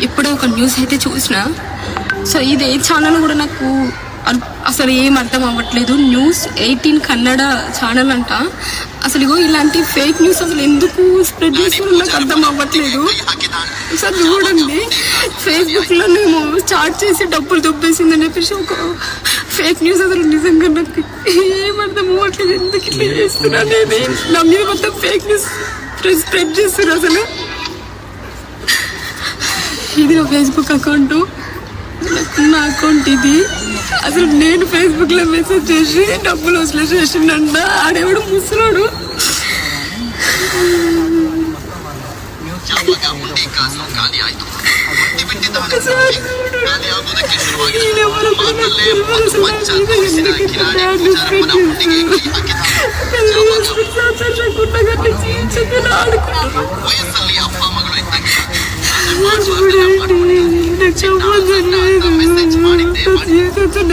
ఇప్పుడే ఒక న్యూస్ అయితే చూసిన. సో ఇది ఏ ఛానల్ కూడా నాకు అసలు ఏం అర్థం అవ్వట్లేదు. న్యూస్ 18 కన్నడ ఛానల్ అంట. అసలు ఇగో ఇలాంటి ఫేక్ న్యూస్ అసలు ఎందుకు స్ప్రెడ్ చేస్తున్నారు నాకు అర్థం అవ్వట్లేదు. సార్ చూడండి, ఫేస్బుక్లో నేను చాట్ చేసి డబ్బులు దొబ్బేసిందని చెప్పేసి ఒక ఫేక్ న్యూస్. అసలు నిజంగా నాకు ఏం అర్థం అవ్వట్లేదు. ఎందుకు ఇట్లా చేస్తున్నా అనేది నా మీద మొత్తం ఫేక్ న్యూస్ స్ప్రెడ్ చేస్తున్నారు. అసలు ఇది నా ఫేస్బుక్ అకౌంట్, నా అకౌంట్ ఇది. అసలు నేను ఫేస్బుక్లో మెసేజ్ చేసి డబ్బులు వసూలు చేసిండ. ఆడేవాడు ముసలోడు.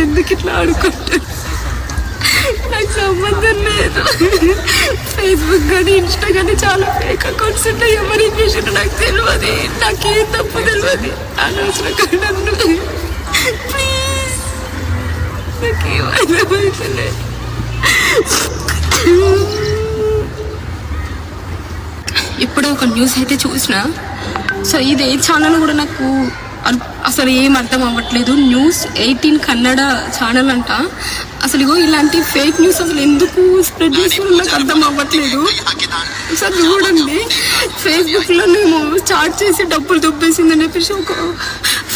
ఎందుకు ఇట్లా ఆడుకుంటారు? నాకు సంబంధం లేదు. ఫేస్బుక్ కానీ ఇన్స్టా కానీ చాలా ఫేక్ అకౌంట్స్ ఉంటాయి. ఎవరు ఏం చేసినా నాకు తెలియదు, నాకేం తప్పు తెలియదు. అనవసరంగా నన్ను ప్లీజ్ నాకేమైనా ఇప్పుడే ఒక న్యూస్ అయితే చూసిన. సో ఇది ఏ ఛానల్ కూడా నాకు అసలు ఏం అర్థం అవ్వట్లేదు. న్యూస్ 18 కన్నడ ఛానల్ అంట. అసలు ఇగో ఇలాంటి ఫేక్ న్యూస్ అసలు ఎందుకు స్ప్రెడ్ చేస్తున్నారు నాకు అర్థం అవ్వట్లేదు. సార్ చూడండి, ఫేస్బుక్లో నేను చాట్ చేసి డబ్బులు దొబ్బేసిందని చెప్పేసి ఒక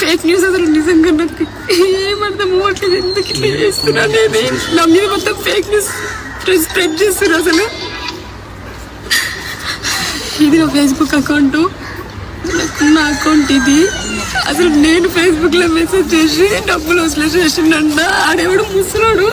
ఫేక్ న్యూస్. అసలు నిజంగా నాకు ఏం అర్థం అవ్వట్లేదు. ఎందుకు ఇట్లా చేస్తున్నా అనేది నా మీద మొత్తం ఫేక్ న్యూస్ స్ప్రెడ్ చేస్తున్నారు. అసలు ఇది నా ఫేస్బుక్ అకౌంట్, నా అకౌంట్ ఇది. అసలు నేను ఫేస్బుక్లో మెసేజ్ చేసి డబ్బులు వసూలు చేసిండ. ఆడేవాడు ముసలోడు.